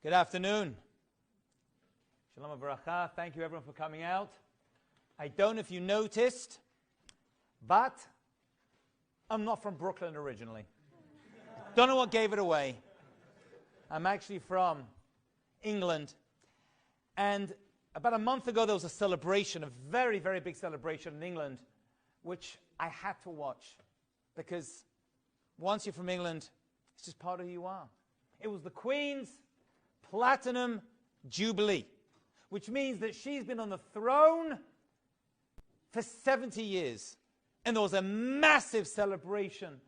Good afternoon. Shalom Avracha. Thank you everyone for coming out. I don't know if you noticed, but I'm not from Brooklyn originally. Don't know what gave it away. I'm actually from England. And about a month ago there was a celebration, a very, very big celebration in England, which I had to watch. Because once you're from England, it's just part of who you are. It was the Queen's Platinum Jubilee, which means that she's been on the throne for 70 years. And there was a massive celebration,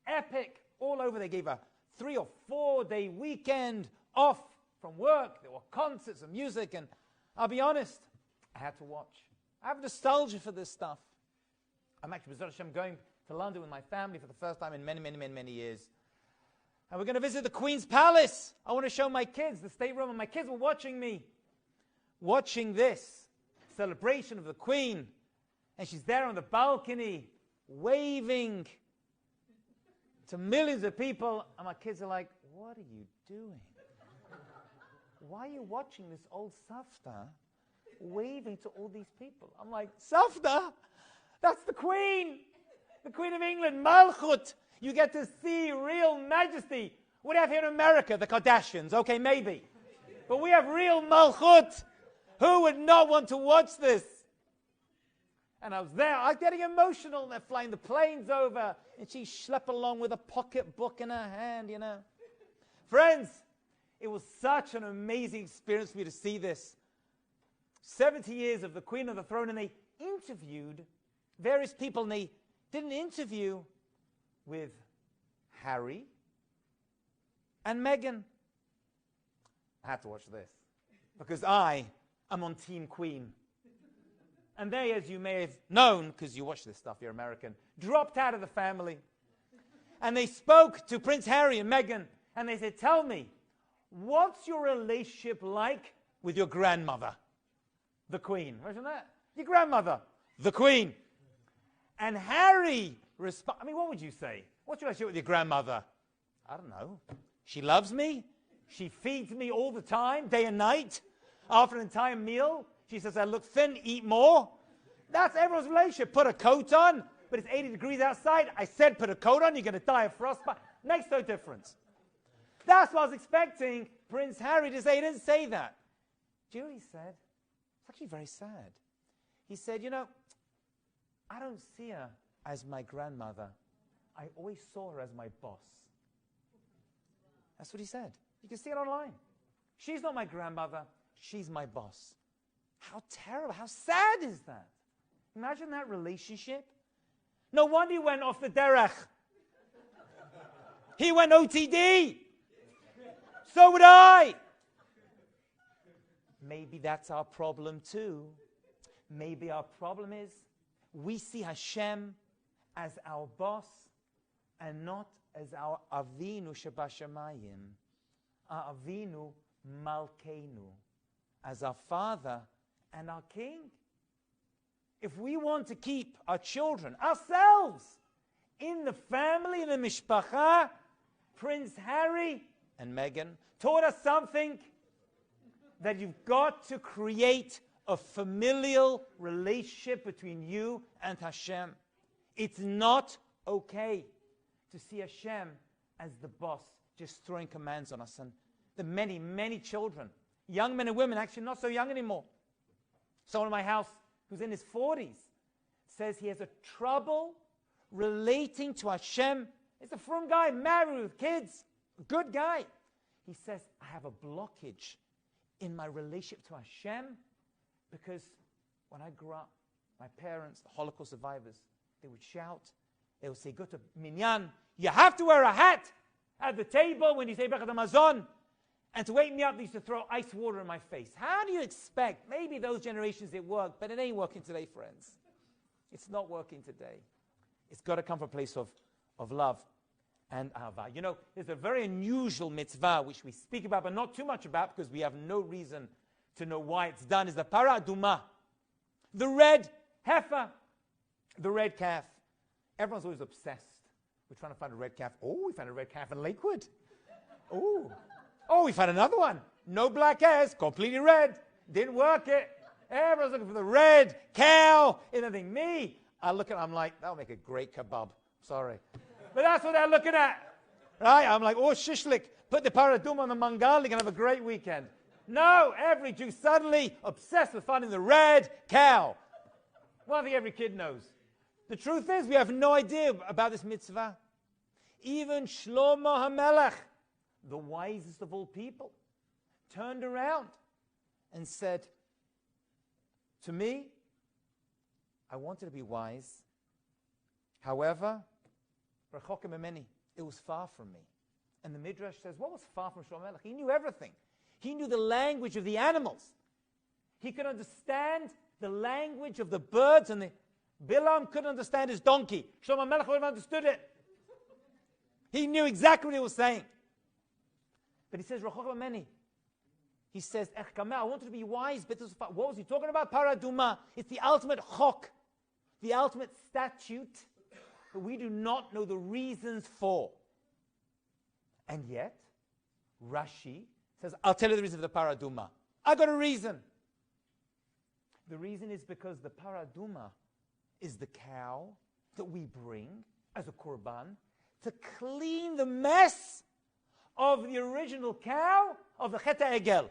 epic, all over. They gave a 3 or 4 day weekend off from work. There were concerts and music, and I'll be honest, I had to watch. I have nostalgia for this stuff. I'm actually going to London with my family for the first time in many years. And we're going to visit the Queen's Palace. I want to show my kids the stateroom, and my kids were watching me, watching this celebration of the Queen. And she's there on the balcony, waving to millions of people. And my kids are like, what are you doing? Why are you watching this old Safta waving to all these people? I'm like, Safta? That's the Queen of England, Malchut. You get to see real majesty. What do we have here in America? The Kardashians. Okay, maybe. But we have real Malchut. Who would not want to watch this? And I was there. I was getting emotional. They're flying the planes over. And she schlepped along with a pocketbook in her hand, you know. Friends, it was such an amazing experience for me to see this. 70 years of the Queen on the throne. And they interviewed various people. And they did an interview with Harry and Meghan. I had to watch this because I am on Team Queen. And they, as you may have known, because you watch this stuff, you're American, dropped out of the family. And they spoke to Prince Harry and Meghan, and they said, tell me, what's your relationship like with your grandmother, the Queen? Imagine that. Your grandmother, the Queen. And Harry I mean, what would you say? What's your relationship with your grandmother? I don't know. She loves me. She feeds me all the time, day and night. After an entire meal, she says, I look thin, eat more. That's everyone's relationship. Put a coat on, but it's 80 degrees outside. I said put a coat on, you're going to die of frostbite. Makes no difference. That's what I was expecting Prince Harry to say. He didn't say that. Do you know what he said? It's actually very sad. He said, you know, I don't see her as my grandmother. I always saw her as my boss. That's what he said. You can see it online. She's not my grandmother. She's my boss. How terrible. How sad is that? Imagine that relationship. No wonder he went off the derech. He went OTD. So would I. Maybe that's our problem too. Maybe our problem is we see Hashem as our boss and not as our Avinu Shebashamayim, our Avinu Malkeinu, as our Father and our King. If we want to keep our children, ourselves, in the family, in the mishpacha, Prince Harry and Meghan taught us something, that you've got to create a familial relationship between you and Hashem. It's not okay to see Hashem as the boss, just throwing commands on us. And the many children, young men and women, actually not so young anymore. Someone in my house who's in his 40s says he has a trouble relating to Hashem. He's a frum guy, married with kids, a good guy. He says, I have a blockage in my relationship to Hashem because when I grew up, my parents, the Holocaust survivors, they would shout, they would say, go to Minyan, you have to wear a hat at the table when you say Birkat Hamazon. And to wake me up, they used to throw ice water in my face. How do you expect? Maybe those generations it worked, but it ain't working today, friends. It's not working today. It's got to come from a place of love and ahava. You know, there's a very unusual mitzvah which we speak about, but not too much about because we have no reason to know why it's done, is the para aduma, the red heifer, the red calf. Everyone's always obsessed. We're trying to find a red calf. Oh, we found a red calf in Lakewood. Oh, Oh, we found another one. No black hairs, completely red. Didn't work it. Everyone's looking for the red cow. Anything me. I look at it, I'm like, that'll make a great kebab. Sorry. But that's what they're looking at. Right? I'm like, oh, shishlik. Put the paraduma on the mangal, you can have a great weekend. No, every Jew suddenly obsessed with finding the red cow. Well, I think every kid knows. The truth is, we have no idea about this mitzvah. Even Shlomo HaMelech, the wisest of all people, turned around and said, to me, I wanted to be wise. However, it was far from me. And the Midrash says, what was far from Shlomo HaMelech? He knew everything. He knew the language of the animals. He could understand the language of the birds, and the Bilam couldn't understand his donkey. Shlomo HaMelech would have understood it. He knew exactly what he was saying. But he says, he says, I wanted to be wise, but what was he talking about? Paraduma. It's the ultimate chok, the ultimate statute that we do not know the reasons for. And yet, Rashi says, I'll tell you the reason for the paraduma. I got a reason. The reason is because the paraduma is the cow that we bring as a korban to clean the mess of the original cow of the Chet HaEgel.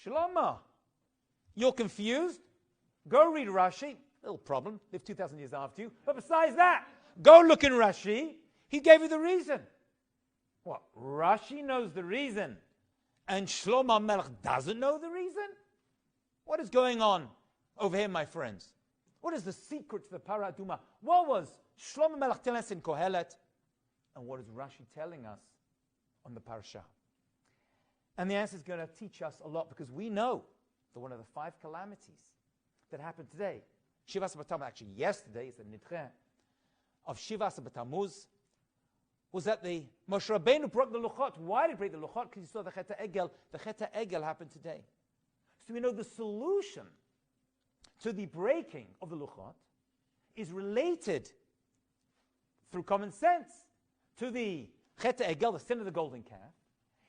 Shlomo, you're confused? Go read Rashi. Little problem, live 2,000 years after you. But besides that, go look in Rashi. He gave you the reason. What? Rashi knows the reason, and Shlomo Melech doesn't know the reason? What is going on over here, my friends? What is the secret to the paraduma? What was Shlomo Melech telling us in Kohelet? And what is Rashi telling us on the parasha? And the answer is going to teach us a lot, because we know that one of the 5 calamities that happened today, Shivas B'Tammuz, actually yesterday, it's a nidre of Shivas B'Tammuz, was that the Moshe Rabbeinu broke the Luchot. Why did he break the Luchot? Because he saw the Chet HaEgel. The Chet HaEgel happened today. So we know the solution to the breaking of the Luchot is related through common sense to the Chet HaEgel, the sin of the golden calf.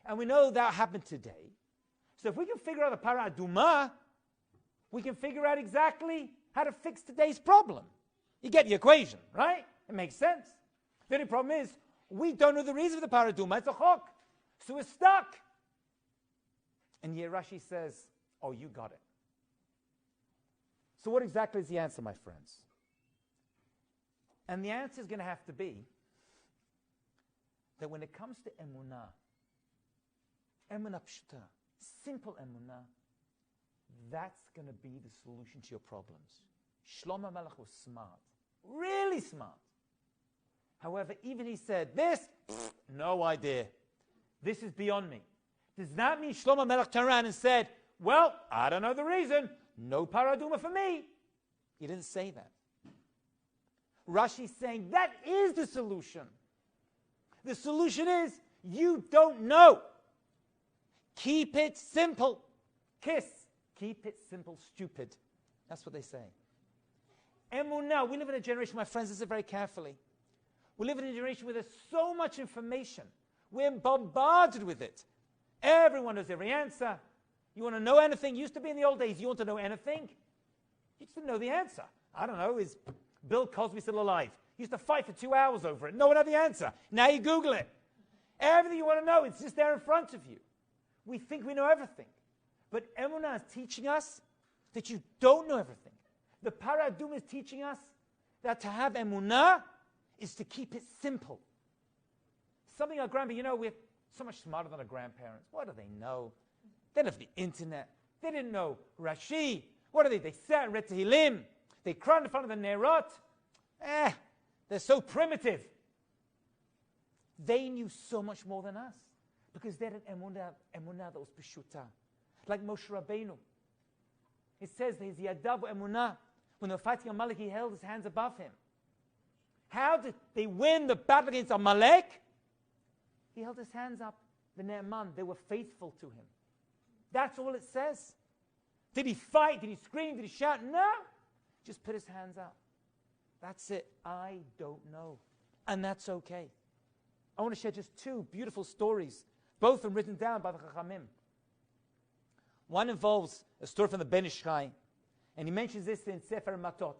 And we know that happened today. So if we can figure out the paraduma, we can figure out exactly how to fix today's problem. You get the equation, right? It makes sense. The only problem is, we don't know the reason for the paraduma. It's a chok. So we're stuck. And here Rashi says, oh, you got it. So what exactly is the answer, my friends? And the answer is going to have to be that when it comes to Emunah, Emunah Pshita, simple Emunah, that's going to be the solution to your problems. Shlomo Melech was smart, really smart. However, even he said, this, no idea. This is beyond me. Does that mean Shlomo Melech turned around and said, well, I don't know the reason, no paraduma for me? He didn't say that. Rashi's saying that is the solution. The solution is, you don't know. Keep it simple. Kiss. Keep it simple, stupid. That's what they say. Emunah, we live in a generation, my friends, listen very carefully. We live in a generation where there's so much information. We're bombarded with it. Everyone knows every answer. You want to know anything? Used to be in the old days, you want to know anything? You just didn't know the answer. I don't know, is Bill Cosby still alive? You used to fight for 2 hours over it. No one had the answer. Now you Google it. Everything you want to know, it's just there in front of you. We think we know everything. But Emunah is teaching us that you don't know everything. The Paradum is teaching us that to have Emunah is to keep it simple. Something our grandparents, we're so much smarter than our grandparents. What do they know? They didn't have the internet. They didn't know Rashi. What are they? They sat and read Tehillim. They cried in front of the Nerot. They're so primitive. They knew so much more than us because they had an emunah that was peshuta. Like Moshe Rabbeinu. It says that his yadav emunah, when they were fighting Amalek, he held his hands above him. How did they win the battle against Amalek? He held his hands up. The Ne'eman, they were faithful to him. That's all it says. Did he fight? Did he scream? Did he shout? No. Just put his hands up. That's it. I don't know. And that's okay. I want to share just 2 beautiful stories Both are written down by the Chachamim. One involves a story from the Ben Ish Chai, and he mentions this in Sefer Matot.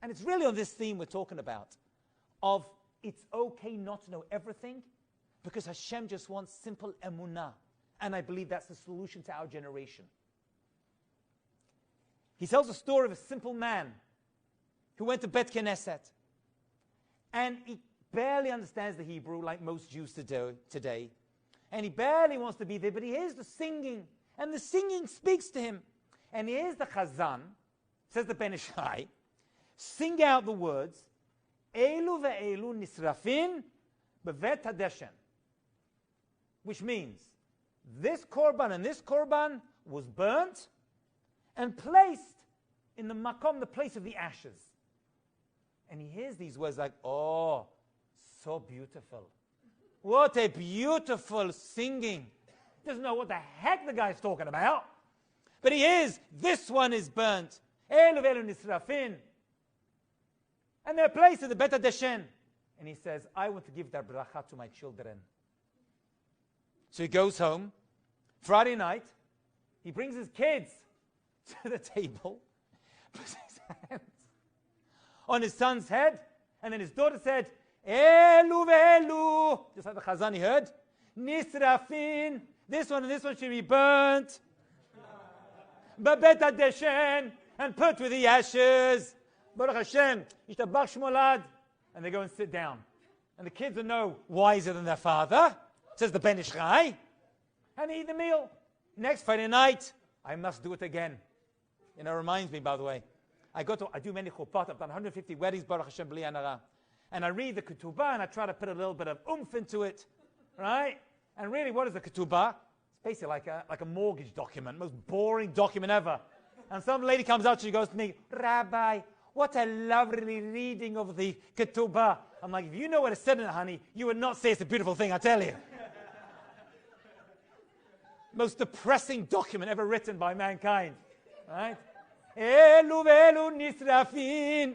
And it's really on this theme we're talking about, of it's okay not to know everything, because Hashem just wants simple emunah. And I believe that's the solution to our generation. He tells a story of a simple man who went to Bet Knesset. And he barely understands the Hebrew like most Jews today. And he barely wants to be there, but he hears the singing. And the singing speaks to him. And he hears the Chazan, says the Ben Ish Chai, sing out the words, Elu ve'elu nisrafin bevet hadeshen. Which means, this korban and this korban was burnt and placed in the makom, the place of the ashes. And he hears these words like, oh, so beautiful. What a beautiful singing. Doesn't know what the heck the guy's talking about. But he hears, this one is burnt. Elu ve'elu nisrafin. And they're placed in the Bet HaDeshen. And he says, I want to give that bracha to my children. So he goes home. Friday night, he brings his kids to the table, puts his hands on his son's head, and then his daughter said, Elu ve'elu, just like the Chazan he heard, Nisrafin, this one and this one should be burnt, B'Bet HaDeshen, and put with the ashes. Baruch Hashem, Yishtabach Shmolad, and they go and sit down. And the kids are no wiser than their father, says the Ben Ish Chai, and they eat the meal. Next Friday night, I must do it again. You know, it reminds me, by the way, I do many chuppot. I've done 150 weddings, Baruch Hashem, b'li anara. And I read the ketubah, and I try to put a little bit of oomph into it, right? And really, what is the ketubah? It's basically like a mortgage document, most boring document ever. And some lady comes out, she goes to me, Rabbi, what a lovely reading of the ketubah. I'm like, if you know what is said in it, honey, you would not say it's a beautiful thing, I tell you. Most depressing document ever written by mankind. Right? Elu ve'elu nisrafin.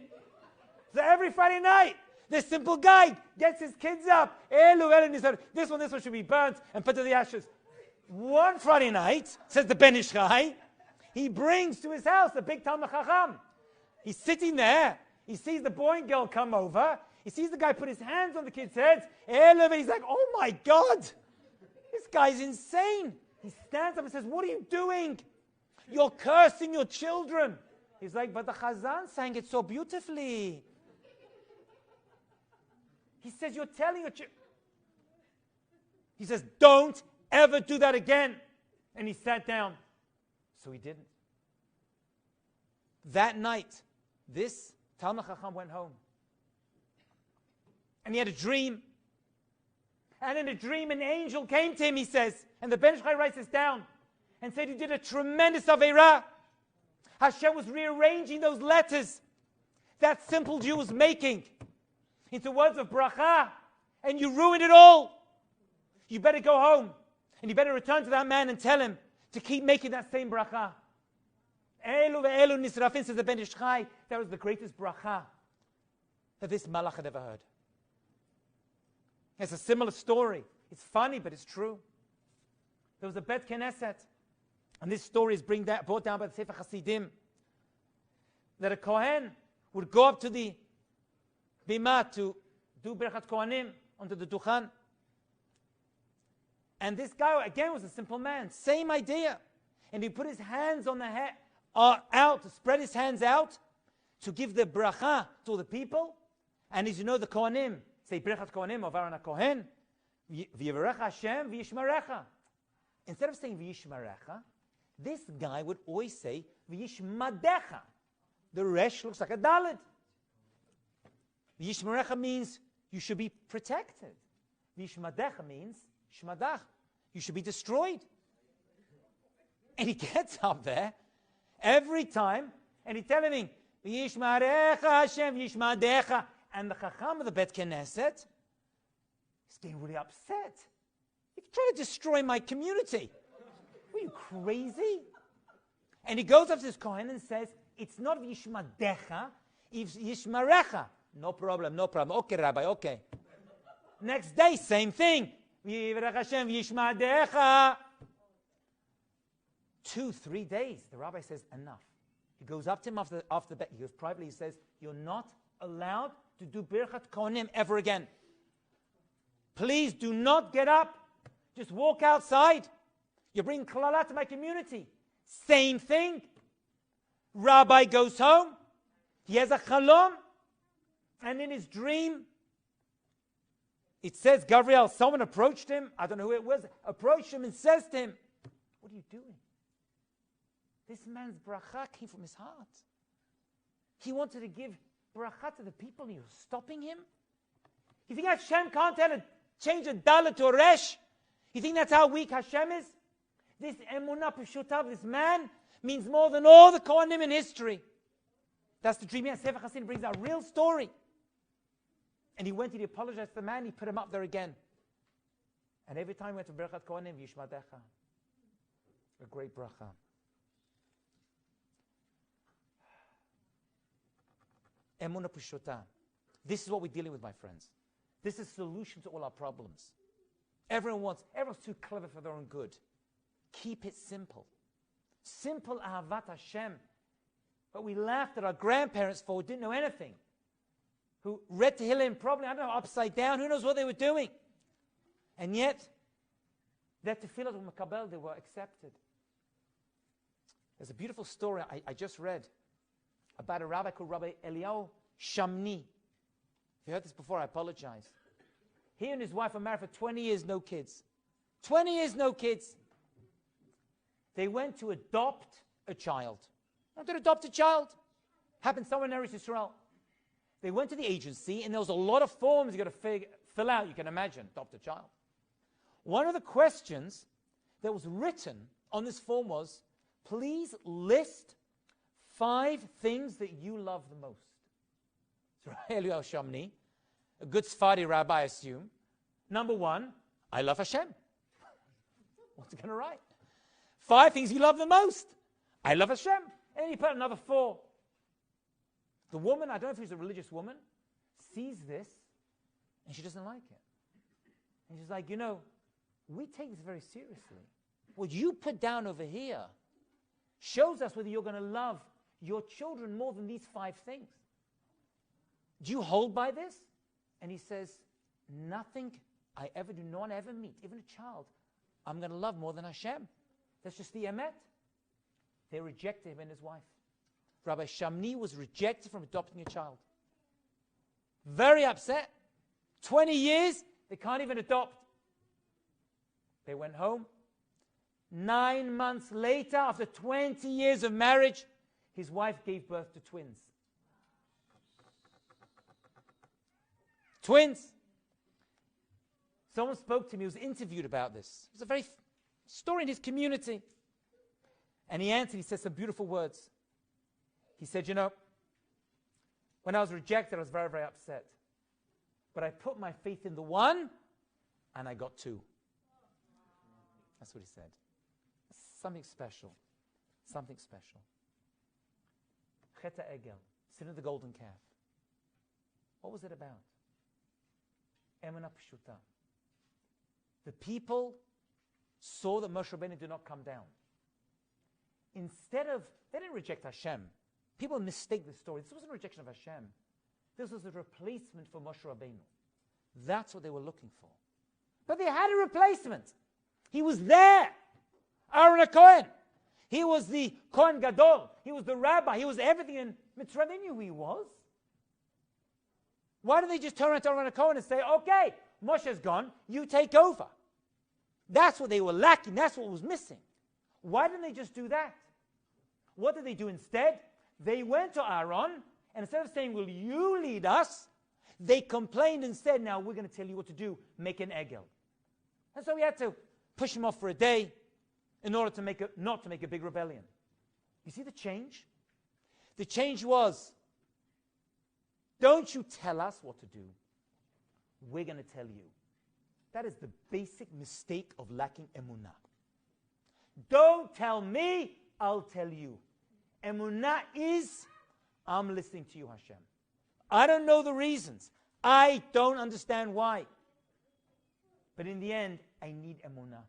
So every Friday night, this simple guy gets his kids up. Elu ve'elu nisrafin. This one should be burnt and put to the ashes. One Friday night, says the Ben Ish Chai, he brings to his house a big Talmid Chacham. He's sitting there. He sees the boy and girl come over. He sees the guy put his hands on the kids' heads. He's like, oh my God, this guy's insane. He stands up and says, what are you doing? You're cursing your children. He's like, but the Chazan sang it so beautifully. He says, you're telling your children. He says, don't ever do that again. And he sat down. So he didn't. That night, this Talmid Chacham went home. And he had a dream. And in a dream, an angel came to him, he says, and the Ben Ish Chai writes this down, and said, you did a tremendous Aveirah. Hashem was rearranging those letters that simple Jew was making into words of bracha, and you ruined it all. You better go home, and you better return to that man and tell him to keep making that same bracha. Elu ve'elu nisrafin, says the Ben Ish Chai, that was the greatest bracha that this malach had ever heard. It's a similar story. It's funny, but it's true. There was a Bet Knesset, and this story is brought down by the Sefer Hasidim, that a Kohen would go up to the bima to do Birchat Kohanim onto the Duchan. And this guy, again, was a simple man. Same idea. And he put his hands on the head, out, to spread his hands out, to give the bracha to the people. And as you know, the Kohanim say Birchat Kohanim of Aaron HaKohen, V'yivarecha Hashem v'yishmarecha. Instead of saying v'yishmarecha, this guy would always say v'yishmadecha. The resh looks like a dalid. V'yishmarecha means you should be protected. V'yishmadecha means shmadach. You should be destroyed. And he gets up there every time and he's telling me, v'yishmarecha Hashem v'yishmadecha. And the Chacham of the Bet Knesset is getting really upset. You're trying to destroy my community. Are you crazy? And he goes up to this Kohen and says, it's not Yishmadecha, it's Yishmarecha. No problem, no problem. Okay, Rabbi, okay. Next day, same thing. V'yivrech Hashem v'yishmadecha. 2-3 days. The rabbi says, enough. He goes up to him after the bet. He goes privately, he says, you're not allowed to do Birchat Kohanim ever again. Please do not get up. Just walk outside. You bring klala to my community. Same thing. Rabbi goes home. He has a chalom. And in his dream, it says, Gabriel, someone approached him. I don't know who it was. Approached him and says to him, what are you doing? This man's bracha came from his heart. He wanted to give bracha to the people and you're stopping him? You think Hashem can't change a dalet to a resh? You think that's how weak Hashem is? This Emunah Peshutav, this man, means more than all the Kohanim in history. That's the dream. Sefer Chassidim brings out a real story. And he went and he apologized to the man, he put him up there again. And every time he went to Birchat Kohanim, Yishmadecha. A great bracha. Emunah Peshutah. This is what we're dealing with, my friends. This is a solution to all our problems. Everyone's too clever for their own good. Keep it simple. Simple Ahavat Hashem. But we laughed at our grandparents for who didn't know anything. Who read Tehillim probably, I don't know, upside down. Who knows what they were doing? And yet, their tefillah were makabel, they were accepted. There's a beautiful story I just read about a rabbi called Rabbi Eliyahu Shamni. If you heard this before, I apologize. He and his wife were married for 20 years, no kids. 20 years, no kids. They went to adopt a child. Wanted to adopt a child. Happened somewhere in Eretz Yisrael. They went to the agency, and there was a lot of forms you got to fill out. You can imagine, adopt a child. One of the questions that was written on this form was, please list 5 things that you love the most. So Eliyahu Shamni, a good Sephardi rabbi, I assume. Number 1, I love Hashem. What's he going to write? 5 things he loved the most. I love Hashem. And then he put another 4. The woman, I don't know if she's a religious woman, sees this and she doesn't like it. And she's like, we take this very seriously. What you put down over here shows us whether you're going to love your children more than these 5 things. Do you hold by this? And he says, nothing I ever do, no one I ever meet, even a child, I'm going to love more than Hashem. That's just the emet. They rejected him and his wife. Rabbi Shamni was rejected from adopting a child. Very upset. 20 years, they can't even adopt. They went home. 9 months later, after 20 years of marriage, his wife gave birth to twins. Twins. Someone spoke to me, he was interviewed about this. It was a very story in his community. And he answered, he said some beautiful words. He said, when I was rejected, I was very, very upset. But I put my faith in the one, and I got 2. That's what he said. Something special. Something special. Cheta Egel, sin of the golden calf. What was it about? Emunah Peshutah. The people saw that Moshe Rabbeinu did not come down. Instead of, they didn't reject Hashem. People mistake the story. This wasn't a rejection of Hashem. This was a replacement for Moshe Rabbeinu. That's what they were looking for. But they had a replacement. He was there. Aaron HaKohen. He was the Kohen Gadol. He was the rabbi. He was everything in Mitzrayim. They knew who he was. Why didn't they just turn around to Aaron HaKohen and say, okay, Moshe's gone, you take over? That's what they were lacking. That's what was missing. Why didn't they just do that? What did they do instead? They went to Aaron, and instead of saying, will you lead us? They complained and said, now we're going to tell you what to do. Make an egel. And so we had to push him off for a day in order to not to make a big rebellion. You see the change? The change was, don't you tell us what to do. We're going to tell you. That is the basic mistake of lacking emunah. Don't tell me, I'll tell you. Emunah is, I'm listening to you, Hashem. I don't know the reasons. I don't understand why. But in the end, I need emunah.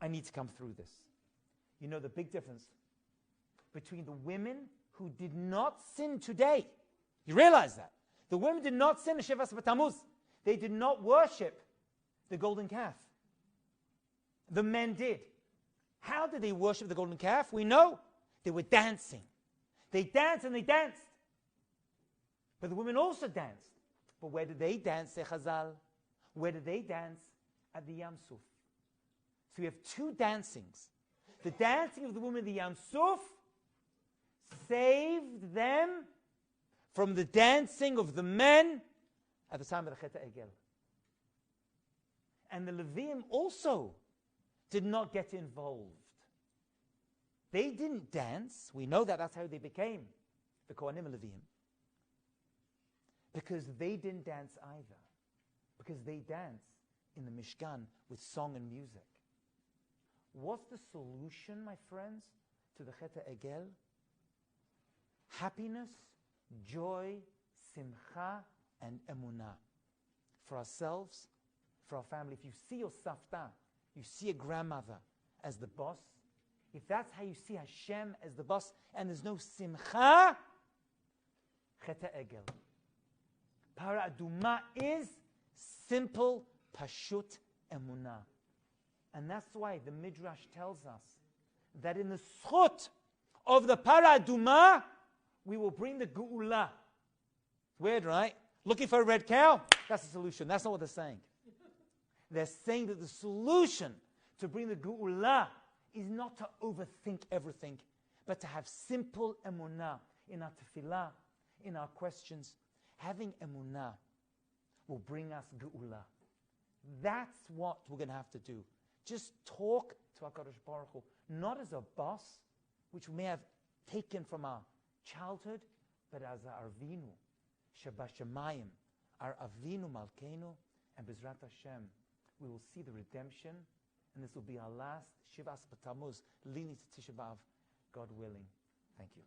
I need to come through this. You know the big difference between the women who did not sin today. You realize that? The women did not sin in Shivas B'Tammuz. They did not worship the golden calf. The men did. How did they worship the golden calf? We know. They were dancing. They danced and they danced. But the women also danced. But where did they dance, say Chazal? Where did they dance? At the Yam Suf. So we have two dancings. The dancing of the women at the Yam Suf saved them from the dancing of the men at the time of the Chet Egel. And the Leviim also did not get involved. They didn't dance. We know that. That's how they became the Kohanim and Leviim. Because they didn't dance either. Because they danced in the Mishkan with song and music. What's the solution, my friends, to the Chet Egel? Happiness, joy, simcha, and emunah. For ourselves, for our family. If you see your savta, you see a grandmother as the boss, if that's how you see Hashem as the boss, and there's no simcha, Chet Egel. Para Aduma is simple, pashut, emunah. And that's why the Midrash tells us that in the schut of the Para Aduma, we will bring the Geula. Weird, right? Looking for a red cow? That's the solution. That's not what they're saying. They're saying that the solution to bring the Geula is not to overthink everything, but to have simple emunah in our tefillah, in our questions. Having emunah will bring us Geula. That's what we're going to have to do. Just talk to HaKadosh Baruch Hu, not as a boss, which we may have taken from our childhood, but as our Avinu, Sheba Shemayim, our Avinu Malkeinu, and Bezrat Hashem, we will see the redemption, and this will be our last Shivas B'Tammuz, leading to Tisha B'Av, God willing. Thank you.